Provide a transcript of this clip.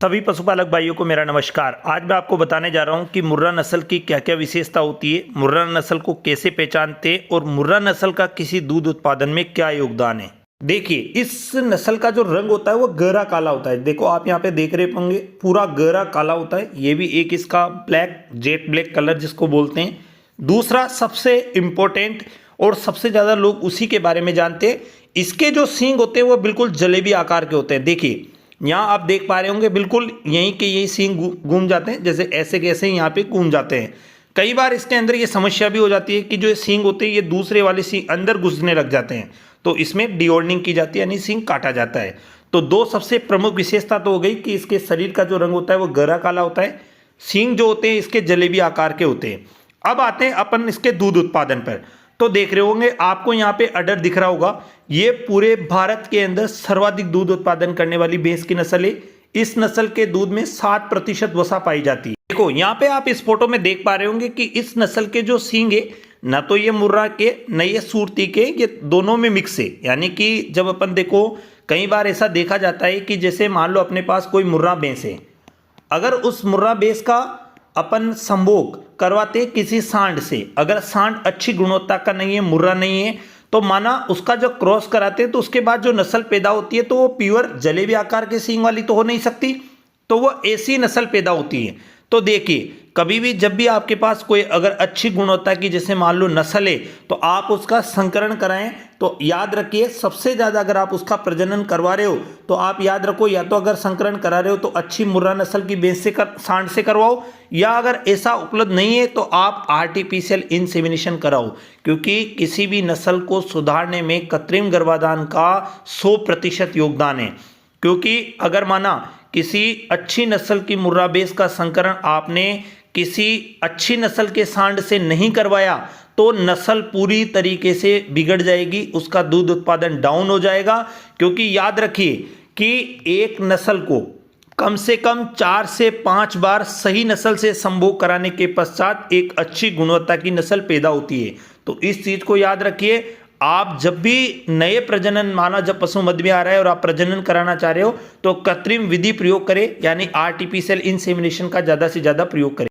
सभी पशुपालक भाइयों को मेरा नमस्कार। आज मैं आपको बताने जा रहा हूं कि मुर्रा नस्ल की क्या क्या विशेषता होती है, मुर्रा नस्ल को कैसे पहचानते हैं और मुर्रा नस्ल का किसी दूध उत्पादन में क्या योगदान है। देखिए, इस नस्ल का जो रंग होता है वो गहरा काला होता है। देखो, आप यहाँ पे देख रहे होंगे, पूरा गहरा काला होता है। ये भी एक इसका ब्लैक, जेट ब्लैक कलर जिसको बोलते हैं। दूसरा सबसे इम्पोर्टेंट और सबसे ज़्यादा लोग उसी के बारे में जानते हैं, इसके जो सींग होते हैं वो बिल्कुल जलेबी आकार के होते हैं। देखिए, यहाँ आप देख पा रहे होंगे, बिल्कुल यहीं के यही सींग घूम जाते हैं, जैसे ऐसे कैसे यहाँ पे घूम जाते हैं। कई बार इसके अंदर ये समस्या भी हो जाती है कि जो सींग होते हैं ये दूसरे वाले सींग अंदर घुसने लग जाते हैं, तो इसमें डिओर्निंग की जाती है, यानी सींग काटा जाता है। तो दो सबसे प्रमुख विशेषता तो हो गई कि इसके शरीर का जो रंग होता है वो गहरा काला होता है, सींग जो होते हैं इसके जलेबी आकार के होते हैं। अब आते हैं अपन इसके दूध उत्पादन पर। तो देख रहे होंगे, आपको यहाँ पे अडर दिख रहा होगा, ये पूरे भारत के अंदर सर्वाधिक दूध उत्पादन करने वाली भैंस की नस्ल है। इस नस्ल के दूध में 60% वसा पाई जाती है। देखो, यहाँ पे आप इस फोटो में देख पा रहे होंगे कि इस नस्ल के जो सींग है, न तो ये मुर्रा के न ये सूरती के, ये दोनों में मिक्स है। यानी कि जब अपन देखो, कई बार ऐसा देखा जाता है कि जैसे मान लो अपने पास कोई मुर्रा भैंस है, अगर उस मुर्रा भैंस का अपन संभोग करवाते किसी सांड से, अगर सांड अच्छी गुणवत्ता का नहीं है, मुर्रा नहीं है, तो माना उसका जो क्रॉस कराते हैं तो उसके बाद जो नस्ल पैदा होती है तो वो प्योर जलेबी आकार के सींग वाली तो हो नहीं सकती, तो वो ऐसी नस्ल पैदा होती है। तो देखिए, कभी भी जब भी आपके पास कोई अगर अच्छी गुणवत्ता की जैसे मान लो नस्ल है, तो आप उसका संकरण कराएं। तो याद रखिए, सबसे ज़्यादा अगर आप उसका प्रजनन करवा रहे हो तो आप याद रखो, या तो अगर संकरण करा रहे हो तो अच्छी मुर्रा नस्ल की भैंस से सांड से करवाओ, या अगर ऐसा उपलब्ध नहीं है तो आप आर्टिफिशियल इंसेमिनेशन कराओ। क्योंकि किसी भी नस्ल को सुधारने में कृत्रिम गर्भाधान का 100% योगदान है। क्योंकि अगर माना किसी अच्छी नस्ल की मुर्रा भैंस का संकरण आपने किसी अच्छी नस्ल के सांड से नहीं करवाया तो नस्ल पूरी तरीके से बिगड़ जाएगी, उसका दूध उत्पादन डाउन हो जाएगा। क्योंकि याद रखिए कि एक नस्ल को कम से कम 4 से 5 बार सही नस्ल से संभोग कराने के पश्चात एक अच्छी गुणवत्ता की नस्ल पैदा होती है। तो इस चीज को याद रखिए, आप जब भी नए प्रजनन, माना जब पशु मध्य में आ रहा है और आप प्रजनन कराना चाह रहे हो, तो कृत्रिम विधि प्रयोग करें, यानी आर्टिफिशियल इंसेमिनेशन का ज्यादा से ज्यादा प्रयोग करें।